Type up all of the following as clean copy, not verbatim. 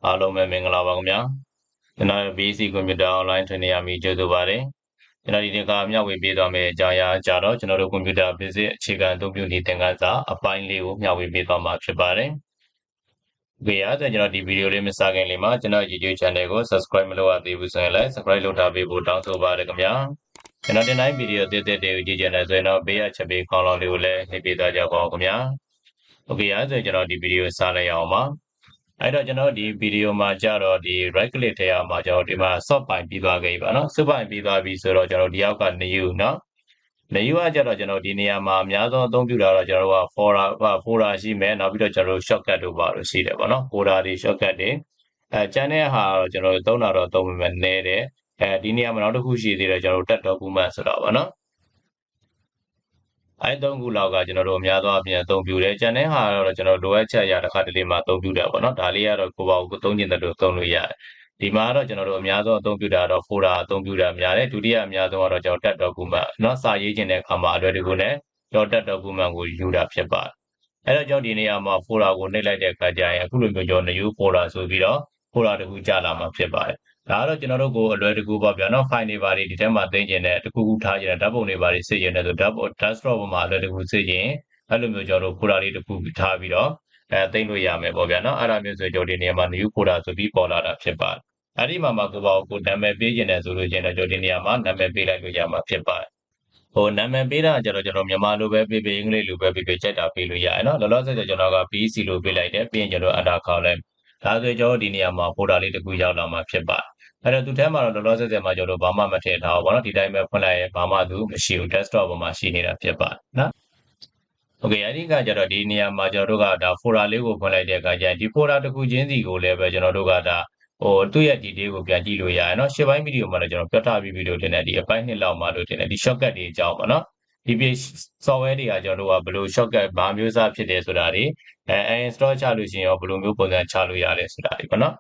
အားလုံးပဲမင်္ဂလာပါခင်ဗျာကျွန်တော် BC Computer Online Training ရမီကျေးဇူးပါတယ်ကျွန်တော်ဒီနေ့ကမျှဝေပေးသွားမယ့်အကြောင်းအရာကြတော့ကျွန်တော်တို့ Computer Basic အခြေခံအသုံးပြုနည်းသင်ခန်းစာအပိုင်းလေးကိုမျှဝေပေးသွားမှာဖြစ်ပါတယ်။ဒီအားဖြင့်ကျွန်တော်ဒီဗီဒီယိုလေးမစခင်လေးမှာကျွန်တော် YouTube Channel ကို Subscribe မလုပ်ရသေးဘူးဆိုရင်လည်း Subscribe လုပ်ထားပေးဖို့တောင်းဆိုပါတယ်ခင်ဗျာကျွန်တော်ဒီနေ့ဗီဒီယိုတစ်တွေကိုကြည့်ကြတယ်ဆိုရင်တော့ဘေးရချက်ပေးခေါင်းလောင်းလေးကိုလည်းနှိပ်ပေးသွားကြပါဦးခင်ဗျာ။ Okay အားဖြင့်ကျွန်တော်ဒီဗီဒီယိုစလိုက်အောင်ပါအဲ့တော့ကျွန်တော်ဒီဗီဒီယိုမှာကြတော့ဒီ right click ထဲမှာကျွန်တော်ဒီမှာ sort ပိုင်ပြီးသွားခဲ့ပြီပါနော် sort ပိုင်ပြီးသွားပြီဆိုတော့ကျွန်တော်ဒီအောက်က new နော် new ကကြတော့ကျွန်တော်ဒီနေရာမှာအများဆုံးအသုံးပြုတာတော့ကျွန်တော်တို့က folder ရှိမယ်နောက်ပြီးတော့ကျွန်တော်တို့ shortcut တို့ပါလို့ရှိတယ်ပေါ့နော် folder တွေ shortcut တွေကျန်တဲ့ဟာတော့ကျွန်တော်တို့သုံးတာတော့သုံးပေမဲ့နည်းတယ်ဒီနေရာမှာနောက်တစ်ခုရှိသေးတယ်ကျွန်တော်တို့ tab document ဆိုတာပေါ့နော်အဲ့သုံးခုလောက်ကကျွန်တော်တို့အများသောအပြင်အသုံးပြုတယ်ကျန်တဲ့ဟာတော့ကျွန်တော်လိုအပ်ချက်အရာတစ်ခါတလေမှာအသုံးပြုတယ်ပေါ့နော်ဒါလေးကတော့ကိုယ့်ဘာကိုသုံးကျင်တဲ့လို့သုံးလို့ရတယ်ဒီမှာတော့ကျွန်တော်တို့အများဆုံးအသုံးပြုတာတော့ folder အသုံးပြုတာများတယ်ဒုတိယအများဆုံးကတော့ကျွန်တော် tab document เนาะစာရေးခြင်းတဲ့အခါမှာအလွယ်တကူနဲ့ကျွန်တော် tab document ကိုယူတာဖြစ်ပါတယ်အဲ့တော့ကျွန်တော်ဒီနေရာမှာ folder ကိုနှိပ်လိုက်တဲ့အခါကျရင်အခုလိုမျိုးကျွန်တော် new folder ဆိုပြီးတော့ folder တစ်ခုကြာလာမှာဖြစ်ပါတယ်ဒါကတော့ကျွန်တော်တို့ကိုအလွယ်တကူပေါ့ဗျာနော် file တွေပါဒီထဲမှာသိမ်းကျင်တဲ့တခုခုထားကျင်တဲ့ဓာတ်ပုံတွေပါစစ်ကျင်တဲ့ဆို desktop ပေါ်မှာအလွယ်တကူစစ်ကျင်အဲ့လိုမျိုးကျွန်တော်တို့ folder လေးတစ်ခုထားပြီးတော့သိမ်းလို့ရမယ်ပေါ့ဗျာနော်အဲ့ဒါမျိုးဆိုကျွန်တော်ဒီနေရာမှာ new folder ဆိုပြီးပေါ်လာတာဖြစ်ပါတယ်အဲ့ဒီမှာကိုပေါ့ကိုနာမည်ပေးကျင်တယ်ဆိုလို့ကျင်တော့ကျွန်တော်ဒီနေရာမှာနာမည်ပေးလိုက်လို့ရမှာဖြစ်ပါတယ်ဟိုနာမည်ပေးတာကျတော့ကျွန်တော်မြန်မာလိုပဲပေးအင်္ဂလိပ်လိုပဲပေးကြိုက်တာပေးလို့ရတယ်နော်လောလောဆယ်ကျွန်တော်က BC လိုပေးလိုက်တယ်ပြီးရင်ကျွန်တော် enter ခေါက်လိုက်ဒါဆိုကျွန်တော်ဒီနေရာမှာ folder လေးတစ်ခုရောက်လာမှာဖြစ်ပါတယ်အဲ့တော့သူထဲမှာတော့လောလောဆယ်မှာကျွန်တော်ဘာမှမထည့်ထားဘူးပေါ့နော်ဒီတိုင်းပဲဖွင့်လိုက်ရင်ဘာမှသူမရှိဘူး desktop ပေါ်မှာရှိနေတာဖြစ်ပါတယ်နော် Okay အဲ့ဒီကကျတော့ဒီနေရာမှာကျွန်တော်တို့ကဒါ folder လေးကိုဖွင့်လိုက်တဲ့အခါကျရင်ဒီ folder တစ်ခုချင်းစီကိုလည်းပဲကျွန်တော်တို့ကဒါသူ့ရဲ့ detail ကိုပြန်ကြည့်လို့ရတယ်เนาะရှစ်ပိုင်းဗီဒီယိုမှာလည်းကျွန်တော်ပြတ်ထားပြီးဗီဒီယိုတင်တယ်ဒီအပိုင်းနှစ်လောက်မှာလို့တင်တယ်ဒီ shortcut တွေအကြောင်းပေါ့နော်ဒီ software တွေကကျွန်တော်တို့ကဘယ်လို shortcut ဘာမျိုးစားဖြစ်တယ်ဆိုတာတွေinstall ချလို့ရှိရင်ရောဘယ်လိုမျိုးပုံစံချလို့ရတယ်ဆိုတာတွေပေါ့နော်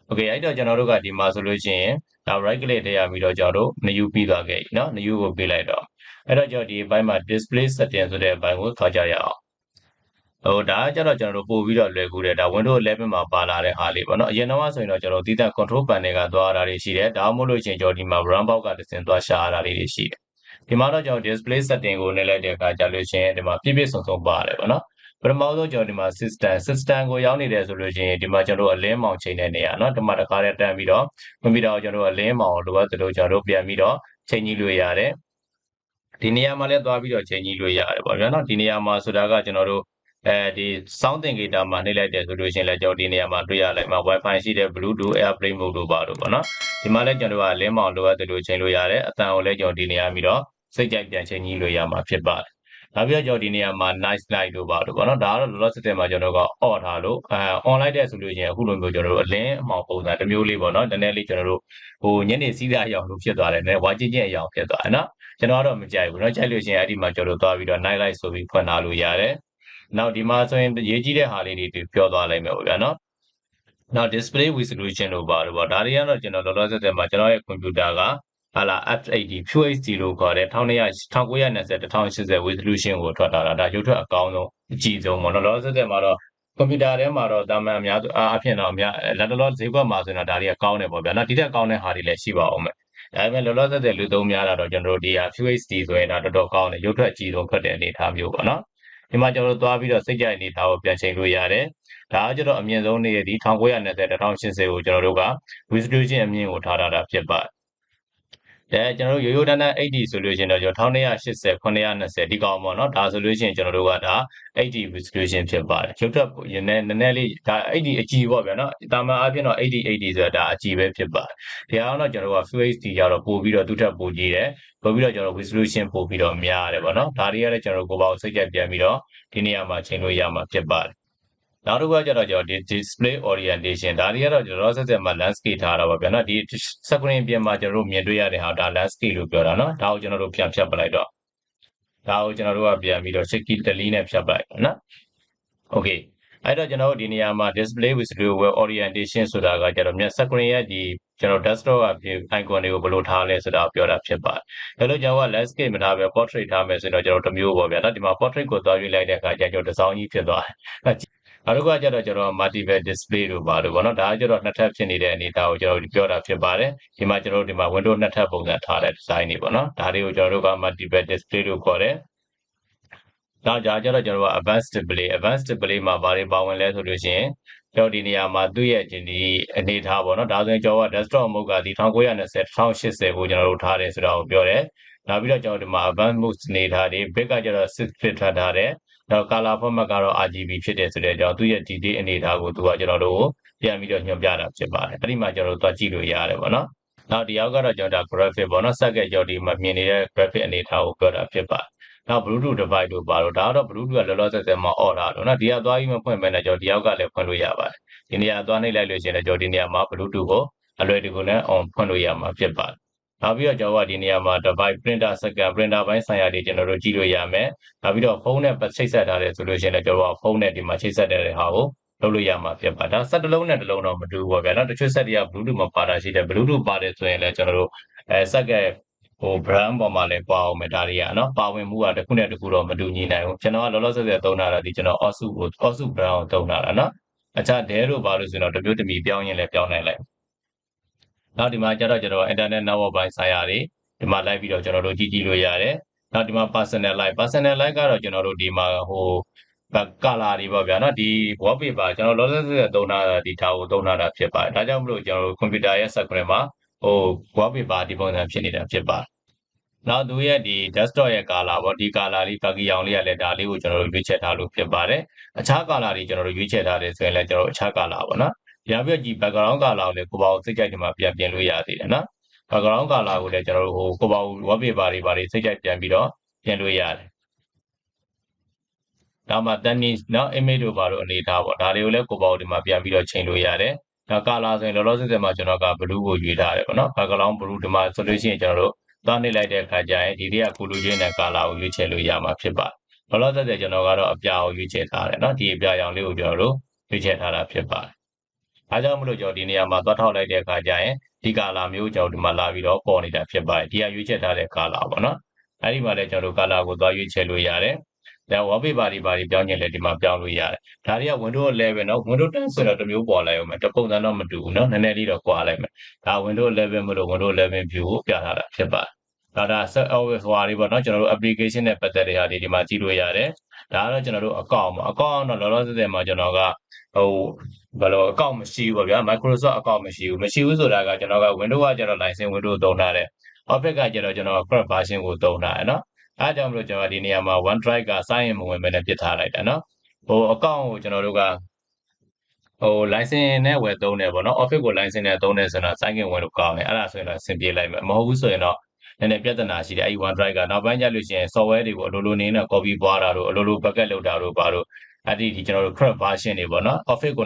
Okay အဲ့တော့ကျွန်တော်တို့ကဒီမှာဆိုလို့ရှိရင်ဒါ right click ထဲရပြီးတော့ကျွန်တော်တို့ new ပြီးသွားခဲ့ပြီเนาะ new ကိုပေးလိုက်တော့အဲ့တော့ကျွန်တော်ဒီအပိုင်းမှာ display setting ဆိုတဲ့အပိုင်းကိုသွားကြရအောင်ဒါကကျတော့ကျွန်တော်တို့ပို့ပြီးတော့လွယ်ကူတယ်ဒါ Windows 11မှာပါလာတဲ့ဟာလေးပေါ့နော်အရင်တော့ဆိုရင်တော့ကျွန်တော်တီးသန့် control panel ကသွားရတာတွေရှိတယ်ဒါမှမဟုတ်လို့ရှိရင်ကျွန်တော်ဒီမှာ run box ကတစ်စင်သွားရှာရတာလေးတွေရှိတယ်ဒီမှာတော့ကျွန်တော် display setting ကိုနှိပ်လိုက်တဲ့အခါကျလို့ရှိရင်ဒီမှာပြည့်စုံစုံပါတယ်ပေါ့နော်ပထမဆုံးကျွန်တော်ဒီမှာ system ကိုရောက်နေတယ်ဆိုလို့ရှိရင်ဒီမှာကျွန်တော်တို့အလင်းမောင်ချိန်တဲ့နေရာเนาะဒီမှာတစ်ခါတည်းတန်းပြီးတော့ကွန်ပျူတာကိုကျွန်တော်တို့အလင်းမောင်လိုအပ်သလိုကျွန်တော်တို့ပြန်ပြီးတော့ချိန်ကြည့်လို့ရတယ်ဒီနေရာမှာလည်းသွားပြီးတော့ချိန်ကြည့်လို့ရတယ်ပေါ့ဗျာเนาะဒီနေရာမှာဆိုတာကကျွန်တော်တို့ဒီ sound indicator မှာနှိပ်လိုက်တယ်ဆိုလို့ရှိရင်လည်းကျွန်တော်ဒီနေရာမှာတွေ့ရလိုက်မှာ Wi-Fi ရှိတဲ့ Bluetooth Airplane mode တို့ပါတော့ပေါ့နော်ဒီမှာလည်းကျွန်တော်တို့ကလင်းမောင်လိုအပ်သလိုချိန်လို့ရတယ်အတန်ကိုလည်းကျွန်တော်ဒီနေရာပြီးတော့စိတ်ကြိုက်ပြန်ချိန်ကြည့်လို့ရမှာဖြစ်ပါတယ်နောက်ပြီးတော့ကျွန်တော်ဒီနေရာမှာ nice light တို့ပါတော့ပေါ့နော်ဒါကတော့လောလောဆယ်မှာကျွန်တော်က off ထားလို့on လိုက်တဲ့ဆိုလို့ရှိရင်အခုလိုမျိုးကျွန်တော်တို့အလင်းအမောင်ပုံစံတစ်မျိုးလေးပေါ့နော်တနေ့လေးကျွန်တော်တို့ဟိုညနေစီးသားအရောင်လို့ဖြစ်သွားတယ်နည်းဝါချင်းချင်းအရောင်ဖြစ်သွားတယ်နော်ကျွန်တော်ကတော့မကြိုက်ဘူးเนาะကြိုက်လို့ရှိရင်အဲ့ဒီမှာကျွန်တော်တို့သွားပြီးတော့ night light ဆိုပြီးဖွင့်ထားလို့ရတယ်နောက်ဒီမှာဆိုရင်ရေးကြည့်တဲ့ဟာလေးတွေပြောသွားလိုက်မယ်ပေါ့ဗျာနော်နောက် display resolution လို့ပါတော့ဗောဒါတွေကတော့ကျွန်တော်လောလောဆယ်မှာကျွန်တော်ရဲ့ computer ကဟာလာ F80 Full HD လို့ခေါ်တဲ့1920 1080 resolution ကိုထွက်ထားတာဒါရုပ်ထွက်အကောင်းဆုံးအကြည့်ဆုံးပေါ့နော်လောလောဆယ်မှာတော့ကွန်ပျူတာထဲမှာတော့တာမန်အများအဖြစ်တော့အများလက်တလောဈေးကွက်မှာဆိုရင်တော့ဒါတွေကကောင်းတယ်ပေါ့ဗျာနော်ဒီထက်ကောင်းတဲ့ဟာတွေလည်းရှိပါအောင်မယ်ဒါပေမဲ့လောလောဆယ်လူသုံးများတာတော့ကျွန်တော်တို့ဒီဟာ Full HD ဆိုရင်ဒါတော်တော်ကောင်းတယ်ရုပ်ထွက်အကြည့်ဆုံးထွက်တဲ့အနေအထားမျိုးပေါ့နော်ဒီမှာကျွန်တော်တို့သွားပြီးတော့စိတ်ကြိုက်အနေထားကိုပြန်ချိန်လို့ရတယ်ဒါကကျတော့အမြင့်ဆုံးနေရဒီ1920 1080ကိုကျွန်တော်တို့က resolution အမြင့်ကိုထားတာဖြစ်ပါတယ်ကျွန်တော်တို့ရိုးရိုးတန်းတန်း 80ဆိုလို့ရှိရင်တော့ကျွန်တော်1280 920ဒီကောင်ပေါ့နော်ဒါဆိုလို့ရှိရင်ကျွန်တော်တို့ကဒါ80 resolution ဖြစ်ပါတယ်ရုပ်ထွက်နည်းနည်းလေးဒါ80အကြည့်ပေါ့ဗျာနော်တာမန်အားဖြင့်တော့80ဆိုတာဒါအကြည့်ပဲဖြစ်ပါတယ်ဒီအောင်တော့ကျွန်တော်တို့က Full HD ကြတော့ပို့ပြီးတော့သူ့ထက်ပိုကြီးတယ်ပို့ပြီးတော့ကျွန်တော် resolution ပို့ပြီးတော့များတယ်ပေါ့နော်ဒါတွေကလည်းကျွန်တော်တို့ကိုယ်ပေါ့စိတ်ကြက်ပြန်ပြီးတော့ဒီနေရာမှာချိန်လို့ရမှာဖြစ်ပါတယ်နောက်တစ်ခုကကျတော့ကျွန်တော်ဒီ display orientation ဒါတွေကတော့ကျွန်တော်ဆက်မှာ landscape ထားတာပါဗျာနော်ဒီ screen ပြင်မှာကျွန်တော်တို့မြင်တွေ့ရတဲ့ဟာဒါ landscape လို့ပြောတာနော်ဒါကိုကျွန်တော်တို့ပြန်ဖြတ်ပလိုက်တော့ဒါကိုကျွန်တော်တို့ကပြန်ပြီးတော့ shift key delete နဲ့ဖြတ်ပလိုက်နော် okay အဲ့တော့ကျွန်တော်တို့ဒီနေရာမှာ display with orientation ဆိုတာကကျတော့မျက် screen ရဲ့ဒီကျွန်တော် desktop က icon တွေကိုဘယ်လိုထားလဲဆိုတာပြောတာဖြစ်ပါတယ်ဒါလို့ကျွန်တော်က landscape မထားပဲ portrait ထားမယ်ဆိုတော့ကျွန်တော်တစ်မျိုးပေါ့ဗျာနော်ဒီမှာ portrait ကိုသွားရွေးလိုက်တဲ့အခါကျကျွန်တော်တစ်စောင်းကြီးဖြစ်သွားတယ် နောက်တစ်ခုကကျတော့ကျွန်တော် multiple display တို့ပါလို့ပေါ့နော်ဒါကကျတော့နှစ်ထပ်ဖြစ်နေတဲ့အနေအထားကိုကျွန်တော်ပြောတာဖြစ်ပါတယ်ဒီမှာကျွန်တော်တို့ဒီမှာ window နှစ်ထပ်ပုံစံထားတဲ့ design တွေပေါ့နော်ဒါတွေကိုကျွန်တော်တို့က multiple display လို့ခေါ်တယ်နောက်ကြတော့ကျွန်တော်တို့က advanced display မှာဘာတွေပါဝင်လဲဆိုလို့ရှိရင်ကျွန်တော်ဒီနေရာမှာသူ့ရဲ့ဒီအနေအထားပေါ့နော်ဒါဆိုရင်ကျွန်တော်က desktop mode ကဒီ1920 1080ကိုကျွန်တော်တို့ထားတယ်ဆိုတာကိုပြောတယ်နောက်ပြီးတော့ကျွန်တော်ဒီမှာ advanced mode အနေအထားတွေ bit ကကျတော့6 bit ထားတယ်နောက် color format ကတော့ RGB ဖြစ်တယ်ဆိုတဲ့ကြောင့်သူ့ရဲ့ detail အနေအထားကိုသူကကျွန်တော်တို့ကိုပြန်ပြီးတော့ညွှန်ပြတာဖြစ်ပါတယ်အဲ့ဒီမှာကျွန်တော်တို့သွားကြည့်လို့ရတယ်ပေါ့နော်နောက်ဒီအောက်ကတော့ကျွန်တော်ဒါ graphic ပေါ့နော်စက်ကကြော်ဒီမှာမြင်နေတဲ့ graphic အနေအထားကိုပြောတာဖြစ်ပါတယ်နောက် Bluetooth device တို့ပါတော့ဒါကတော့ Bluetooth ကလောလောဆယ်မှာ on တာတော့နော်ဒီကသွားပြီးမဖွင့်ဘဲနဲ့ကျွန်တော်ဒီအောက်ကလည်းဖွင့်လို့ရပါတယ်ဒီနေရာသွားနှိပ်လိုက်လို့ရှိရင်လည်းကျွန်တော်ဒီနေရာမှာ Bluetooth ကိုအလွယ်တကူနဲ့ on ဖွင့်လို့ရမှာဖြစ်ပါတယ်နောက်ပြီးတော့ကျွန်တော်ကဒီနေရာမှာ device printer second printer ဘိုင်းဆိုင်ရာတွေကျွန်တော်တို့ကြည့်လို့ရမယ်နောက်ပြီးတော့ဖုန်းနဲ့ချိတ်ဆက်ထားတယ်ဆိုလို့ရှိရင်လည်းကျွန်တော်ကဖုန်းနဲ့ဒီမှာချိတ်ဆက်တဲ့ဟာကိုလုပ်လို့ရမှာဖြစ်ပါဒါဆက်တစ်လုံးနဲ့တစ်လုံးတော့မတူဘူးပေါ့ဗျာနော်တချို့ဆက်တွေက Bluetooth မပါတာရှိတယ် Bluetooth ပါတယ်ဆိုရင်လည်းကျွန်တော်တို့ဆက်ကbrand ပေါ်မှာလည်းပါအောင်မယ်ဒါတွေကနော်ပါဝင်မှုကတစ်ခုနဲ့တစ်ခုတော့မတူညီနိုင်ဘူးကျွန်တော်ကလောလောဆယ်သုံးထားတာဒီကျွန်တော် Osu brand ကိုသုံးထားတာနော်အခြား Dell တို့ပါလို့ဆိုတော့တမျိုးတမီပြောင်းရင်လည်းပြောင်းနိုင်လိုက်နောက်ဒီမှာကျတော့ကျွန်တော် internet network ဘိုင်းဆိုင်ရာတွေဒီမှာလိုက်ပြီးတော့ကျွန်တော်တို့ကြည့်လို့ရတယ်နောက်ဒီမှာ personal light ကတော့ကျွန်တော်တို့ဒီမှာcolor တွေပေါ့ဗျာနော်ဒီ wallpaper ကျွန်တော်လောလောဆယ်သုံးထားတာဒီထားကိုသုံးထားတာဖြစ်ပါတယ်ဒါကြောင့်မလို့ကျွန်တော်တို့ computer ရဲ့ screen မှာwallpaper ဒီပုံစံဖြစ်နေတာဖြစ်ပါတယ်နောက်သူရဲ့ဒီ desktop ရဲ့ color ပေါ့ဒီ color လေး khaki ရောင်လေးကလည်းဒါလေးကိုကျွန်တော်တို့ရွေးချယ်ထားလို့ဖြစ်ပါတယ်အခြား color တွေကျွန်တော်တို့ရွေးချယ်ထားတယ်ဆိုရင်လည်းကျွန်တော်တို့အခြား color ပေါ့နော်ရပြီးတော့ဒီ background color ကိုလည်းကိုပေါ့စိတ်ကြိုက်ဒီမှာပြန်ပြင်လို့ရသေးတယ်နော် background color ကိုလည်းကျွန်တော်တို့ကိုပေါ့ wallpaper တွေဘာတွေစိတ်ကြိုက်ပြန်ပြီးတော့ပြင်လို့ရတယ်နောက်မှတန်းနီနော် image တို့ဘာလို့အနေထားပေါ့ဒါတွေကိုလည်းကိုပေါ့ဒီမှာပြန်ပြီးတော့ချိန်လို့ရတယ်နောက် color ဆိုရင်လောလောဆယ်မှာကျွန်တော်က blue ကိုရွေးထားတယ်ပေါ့နော် background blue ဒီမှာဆိုလို့ရှိရင်ကျွန်တော်တို့သွားနေလိုက်တဲ့အခါကျရင်ဒီတွေကကိုလူချင်းတဲ့ color ကိုရွေးချယ်လို့ရမှာဖြစ်ပါတယ်လောလောဆယ်ကျွန်တော်ကတော့အပြာကိုရွေးချယ်ထားတယ်နော်ဒီအပြာရောင်လေးကိုကျွန်တော်တို့ရွေးချယ်ထားတာဖြစ်ပါတယ်အားကြောင့်မလို့ကျွန်တော်ဒီနေရာမှာသွားထောက်လိုက်တဲ့အခါကျရင်ဒီ color မျိုးကျွန်တော်ဒီမှာလာပြီးတော့ပေါ်နေတာဖြစ်ပါတယ်ဒီကရွေးချယ်ထားတဲ့ color ပေါ့နော်အဲ့ဒီမှာလည်းကျွန်တော်တို့ color ကိုသွားရွေးချယ်လို့ရတယ်ဒါ wallpaper တွေဘာတွေပြောင်းချင်လဲဒီမှာပြောင်းလို့ရတယ်ဒါတွေက Windows 11နော် Windows 10ဆိုတော့တစ်မျိုးပေါ်လိုက်အောင်မယ်တပုံစံတော့မတူဘူးနော်နည်းနည်းလေးတော့ကွာလိုက်မယ်ဒါ Windows 11မလို့ Windows 11 view ကိုပြထားတာဖြစ်ပါတယ်ဒါဆက် always ဟွာလေးပေါ့နော်ကျွန်တော်တို့ application နဲ့ပတ်သက်တဲ့ဟာတွေဒီမှာကြည့်လို့ရတယ်ဒါကတော့ကျွန်တော်တို့အကောင့်ပေါ့အကောင့်တော့လောလောဆယ်မှာကျွန်တော်ကဘယ်လိုအကောင့်မရှိဘူးပေါ့ဗျာ Microsoft အကောင့်မရှိဘူးဆိုတာကကျွန်တော်က Windows ကကျွန်တော် license Windows သုံးထားတယ် Office ကကျွန်တော် Chrome version ကိုသုံးထားတယ်နော်အဲကြောင့်မလို့ကျွန်တော်ဒီနေရာမှာ OneDrive ကစိုင်းရင်မဝင်ဘဲနဲ့ပြစ်ထားလိုက်တာနော်အကောင့်ကိုကျွန်တော်တို့ကlicense နဲ့ဝယ်သုံးတယ်ပေါ့နော် Office ကို license နဲ့သုံးတယ်ဆိုတော့စိုင်းကင်ဝင်လို့ကောင်းတယ်အဲ့ဒါဆိုရင်တော့အဆင်ပြေလိုက်မယ်မဟုတ်ဘူးဆိုရင်တော့နည်းနည်းပြဿနာရှိတယ်အဲ့ဒီ OneDrive ကနောက်ပိုင်းကျလို့ရှိရင် software တွေကိုအလိုလိုနေနဲ့ copy ပွားတာတို့အလိုလို backup လုပ်တာတို့ပါတို့အဲ့ဒီကျွန်တော်တို့ Chrome version တွေပေါ့နော် Office ကို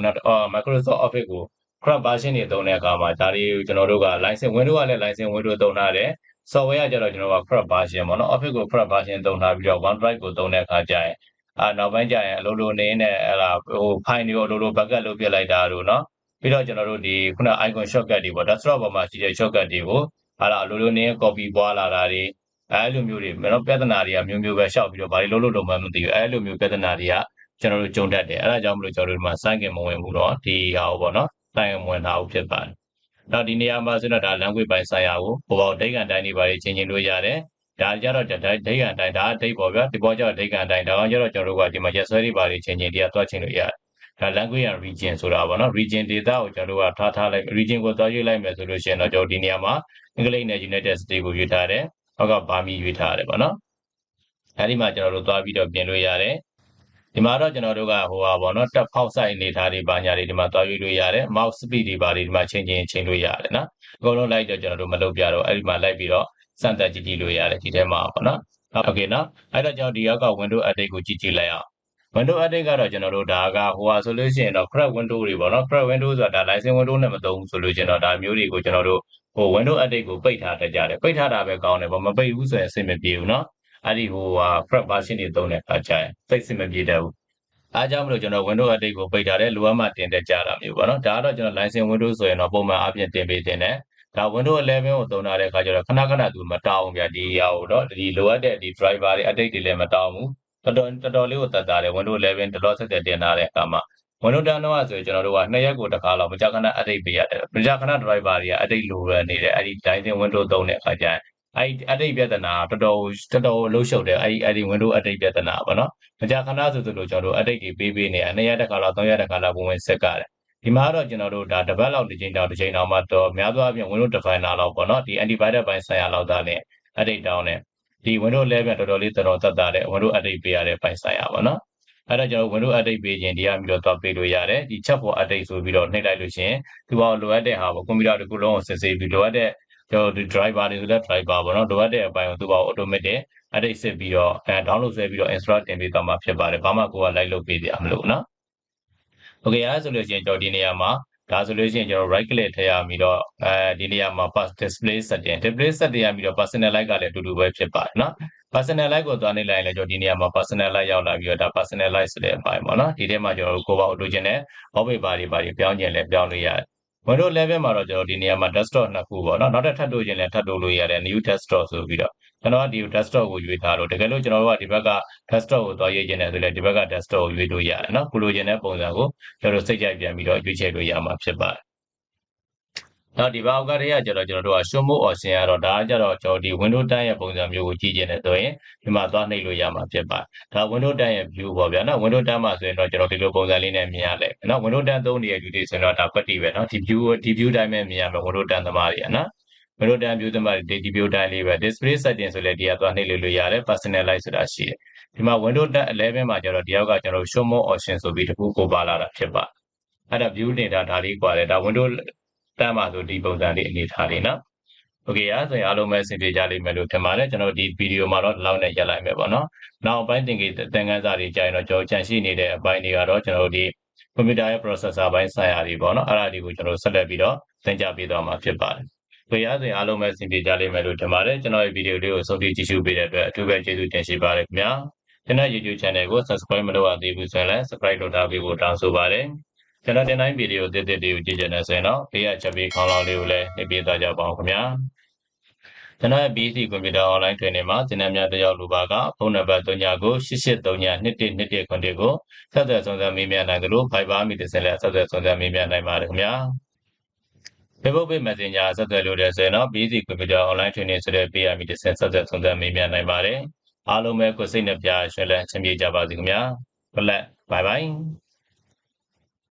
Microsoft Office ကို Chrome version တွေသုံးတဲ့အခါမှာဒါတွေကျွန်တော်တို့က license Windows ကလည်း license Windows သုံးထားတယ် software ကကျတော့ကျွန်တော်က Chrome version ပေါ့နော် Office ကို Chrome version သုံးထားပြီးတော့ OneDrive ကိုသုံးတဲ့အခါကျရင်နောက်ပိုင်းကျရင်အလိုလိုနေနဲ့အဲ့ဒါ file တွေကိုအလိုလို backup လုပ်ပြလိုက်တာတို့နော်ပြီးတော့ကျွန်တော်တို့ဒီခုန icon shortcut တွေပေါ့ desktop ပေါ်မှာရှိတဲ့ shortcut တွေကိုအဲ့ဒါအလိုလိုနေ copy ပွားလာတာတွေအဲ့လိုမျိုးတွေနော်ပြဿနာတွေကမျိုးမျိုးပဲရှောက်ပြီးတော့ဘာတွေလုပ်မှမသိဘူးအဲ့လိုမျိုးပြဿနာတွေကကျွန်တော်တို့ကြုံတတ်တယ်အဲ့ဒါကြောင့်မလို့ကျွန်တော်တို့ဒီမှာစိုင်းကင်မဝင်ဘူးတော့ဒီဟာကိုပေါ့နော်စိုင်းကင်မဝင်တာဟုတ်ဖြစ်ပါတယ်နောက်ဒီနေရာမှာဆိုတော့ဒါ language ပိုင်းဆိုင်ရာကိုဘောဒိတ်ကန်တိုင်းတွေပါချင်းချင်းလို့ရတယ်ဒါကြတော့ဒိတ်ကန်တိုင်းဒါဒိတ်ပေါ့ဗျာဒီပေါ်ကျတော့ဒိတ်ကန်တိုင်းဒါကောင်ကျတော့ကျွန်တော်တို့ကဒီမှာရက်ဆွဲတွေပါချင်းချင်းတရားသွားချင်းလို့ရတယ်ဒါ language and region ဆိုတာပေါ့နော် region data ကိုကျွန်တော်တို့ကထားလိုက် region ကိုသွားရွေးလိုက်မယ်ဆိုလို့ရှိရင်တော့ကျွန်တော်ဒီနေရာမှာအင်္ဂလိပ်နဲ့ United States ကိုရွေးထားတယ်ဟောက်ကဘာမီရွေးထားတယ်ပေါ့နော်အဲဒီမှာကျွန်တော်တို့သွားပြီးတော့ပြင်လို့ရတယ်ဒီမှာတော့ကျွန်တော်တို့ကပေါ့နော်တက်ဖောက်ဆိုင်အနေထားတွေဘာညာတွေဒီမှာသွားရွေးလို့ရတယ် mouse speed တွေဘာတွေဒီမှာချိန်လို့ရတယ်နော်အကုန်လုံးလိုက်တော့ကျွန်တော်တို့မလုပ်ပြတော့အဲဒီမှာလိုက်ပြီးတော့စမ်းသပ်ကြည့်လို့ရတယ်ဒီထဲမှာပေါ့နော်โอเคနော်အဲ့တော့ကျွန်တော်ဒီရောက်က window update ကိုကြည့်လိုက်အောင် window update ကတော့ကျွန်တော်တို့ဒါကဆိုလို့ရှိရင်တော့ crack window တွေပေါ့နော် crack window ဆိုတာဒါ license window နဲ့မသုံးဘူးဆိုလို့ရှိရင်တော့ဒါမျိုးတွေကိုကျွန်တော်တို့window update ကိုပိတ်ထားတတ်ကြတယ်ပိတ်ထားတာပဲကောင်းတယ်ဗောမပိတ်ဘူးဆိုရင်အဆင်မပြေဘူးနော်အဲ့ဒီcrack version တွေသုံးတဲ့အခါကျရင်စိတ်အဆင်မပြေတတ်ဘူးအားကြောင့်မလို့ကျွန်တော် window update ကိုပိတ်ထားတယ်လိုအပ်မှတင်တက်ကြတာမျိုးပေါ့နော်ဒါကတော့ကျွန်တော် license window ဆိုရင်တော့ပုံမှန်အပြင်တင်ပေးတင်တယ်ဒါ Windows 11ကိုသုံးထားတဲ့အခါကျတော့ခဏခဏသူမတောင်းဗျာဒီဟာကိုတော့ဒီလိုအပ်တဲ့ဒီ driver တွေ update တွေလည်းမတောင်းဘူးတော်တော်လေးကိုသက်သာတယ် Windows 11 တော်တော်ဆက်တင်ထားတဲ့အခါမှာ Windows 10တော့ဆိုရင်ကျွန်တော်တို့က2ရက်ကိုတစ်ခါလောက်မကြာခဏ update ပေးရတယ်မကြာခဏ driver တွေက update လိုရနေတယ်အဲ့ဒီ Dyson Windows 3တဲ့အခါကျရင်အဲ့ဒီ update ပြဿနာတော်တော်လှုပ်ရှုပ်တယ်အဲ့ဒီ Windows update ပြဿနာပေါ့နော်မကြာခဏဆိုသလိုကျွန်တော်တို့ update တွေပေးနေတာ2ရက်တစ်ခါလောက်3ရက်တစ်ခါလောက်ဝင်ဆက်ကတယ်ဒီမှာတော့ကျွန်တော်တို့ဒါတစ်ပတ်လောက်တစ်ချိန်တောင်မှတော့များသောအားဖြင့် Windows Defender လောက်ပေါ့နော်ဒီ antivirus ပိုင်းဆိုင်ရာလောက်သားနဲ့ update တောင်းတယ်ဒီ Windows 11တော်တော်လေးတော်သက်သာတဲ့ Windows update ပေးရတဲ့ပိုင်းဆိုင်ရာပေါ့နော်အဲ့တော့ကျွန်တော် Windows update ပေးခြင်းတရားပြီးတော့သွားပေးလို့ရတယ်ဒီ chat for update ဆိုပြီးတော့နှိပ်လိုက်လို့ရှိရင်သူကလိုအပ်တဲ့ဟာပေါ့ကွန်ပျူတာတစ်ခုလုံးကိုစစ်ဆေးပြီးလိုအပ်တဲ့ကျွန်တော်ဒီ driver တွေဆိုတဲ့ driver ပေါ့နော်လိုအပ်တဲ့အပိုင်းကိုသူက automatic update စစ်ပြီးတော့download ဆွဲပြီးတော့ install တင်ပေးသွားမှာဖြစ်ပါတယ်ဘာမှကိုယ်ကလိုက်လုပ်ပေးစရာမလိုနော်โอเคအဲ့ဆိုလို့ရှိရင်ကျွန်တော်ဒီနေရာမှာဒါဆိုလို့ရှိရင်ကျွန်တော် right click ထည့်ရပြီးတော့ဒီနေရာမှာ display setting ရပြီးတော့ personalize ကလည်းအတူတူပဲဖြစ်ပါတယ်နော် personalize ကိုသွားနေလိုက်ရင်လည်းကျွန်တော်ဒီနေရာမှာ personalize ရောက်လာပြီးတော့ဒါ personalize ဆိုတဲ့အပိုင်းပေါ့နော်ဒီထဲမှာကျွန်တော်တို့ကိုယ်ပါလိုချင်တဲ့ wallpaper တွေပြောင်းချင်လဲပြောင်းလို့ရတယ်Windows 11မှာတော့ကျွန်တော်ဒီနေရာမှာ desktop နှစ်ခုပေါ့နော်နောက်ထပ်ထပ်တိုးခြင်းလည်းထပ်တိုးလို့ရတယ် new desktop ဆိုပြီးတော့ကျွန်တော်ကဒီ desktop ကိုရွေးထားလို့တကယ်လို့ကျွန်တော်တို့ကဒီဘက်က desktop ကိုသွားရေးခြင်းတယ်ဆိုလည်းဒီဘက်က desktop ကိုရွေးလို့ရတယ်နော်ကိုလိုချင်တဲ့ပုံစံကိုကျွန်တော်စိတ်ကြိုက်ပြန်ပြီးတော့ရွေးချယ်လို့ရမှာဖြစ်ပါတယ်နောက်ဒီဘောက်ကတည်းကကျတော့ကျွန်တော်တို့က show more option ကတော့ဒါကကျတော့ကျွန်တော်ဒီ Windows 10ရဲ့ပုံစံမျိုးကိုကြည့်ခြင်းနဲ့ဆိုရင်ဒီမှာသွားနှိပ်လို့ရမှာဖြစ်ပါတယ်ဒါ Windows 10ရဲ့ view ပေါ့ဗျာနော် Windows 10မှာဆိုရင်တော့ကျွန်တော်ဒီလိုပုံစံလေးနဲ့မြင်ရလဲနော် Windows 10သုံးနေတဲ့လူတွေဆိုရင်တော့ဒါပတိပဲနော်ဒီ view တိုင်းပဲမြင်ရမယ် Windows 10သမားတွေကနော် Windows 10 view သမားတွေဒီ view တိုင်းလေးပဲ display setting ဆိုလဲဒီကသွားနှိပ်လို့ရတယ် personalize ဆိုတာရှိတယ်ဒီမှာ Windows 11မှာကျတော့ဒီယောက်ကကျွန်တော် show more option ဆိုပြီးတခုကိုပါလာတာဖြစ်ပါအဲ့ဒါ view နေတာဒါလေးกว่าတယ်ဒါ Windows 10မှာဆိုဒီပုံစံလေးအနေထားလေးနော်โอเคအားဆိုရင်အားလုံးပဲအဆင်ပြေကြလိမ့်မယ်လို့ထင်ပါတယ်ကျွန်တော်ဒီဗီဒီယိုမှာတော့ဒီလောက်နဲ့ရပ်လိုက်မယ်ပေါ့နော်နောက်အပိုင်းသင်ခန်းစာတွေကြာရင်တော့ကျွန်တော်ကြန့်ရှိနေတဲ့အပိုင်းတွေကတော့ကျွန်တော်ဒီကွန်ပျူတာရဲ့ processor ဘိုင်းဆိုင်ရာတွေပေါ့နော်အဲ့ဒါတွေကိုကျွန်တော်ဆက်လက်ပြီးတော့သင်ကြားပေးသွားမှာဖြစ်ပါတယ်။ဆိုရဆိုရင်အားလုံးပဲအဆင်ပြေကြလိမ့်မယ်လို့ထင်ပါတယ်ကျွန်တော်ရဲ့ဗီဒီယိုလေးကိုဆုံးဖြတ်ကြည့်ရှုပေးတဲ့အတွက်အထူးပဲကျေးဇူးတင်ရှိပါတယ်ခင်ဗျာ။ကျွန်တော် YouTube channel ကို subscribe မလုပ်ရသေးဘူးဆိုရင်လည်း subscribe လုပ်ထားပေးဖို့တောင်းဆိုပါတယ်။ကျွန်တော်တင်တိုင်းဗီဒီယိုတစ်တွေကိုကြည့်ကြနေဆိုရင်တော့ဘေးကချက်ပေးခေါင်းလောင်းလေးကိုလည်းနှိပ်ပေးသွားကြပါအောင်ခင်ဗျာ။ကျွန်တော်ရဲ့ BC ကွန်ပျူတာ online training မှာသင်တန်းများတက်ရောက်လိုပါကဖုန်းနံပါတ်3998832121ကိုဆက်သွယ်ဆောင်ရွက်မေးမြန်းနိုင်သလို Viber မီတစ်စင်လည်းဆက်သွယ်ဆောင်ရွက်မေးမြန်းနိုင်ပါတယ်ခင်ဗျာ Facebook Page Messenger ဆက်သွယ်လို့ရဆိုရင်တော့ BC ကွန်ပျူတာ online training ဆိုတဲ့ page မီတစ်စင်ဆက်သွယ်ဆောင်ရွက်မေးမြန်းနိုင်ပါတယ်အားလုံးပဲကိုယ်စိတ်နှပြရွှင်လန်းချမ်းမြေ့ကြပါစေခင်ဗျာ Good luck bye bye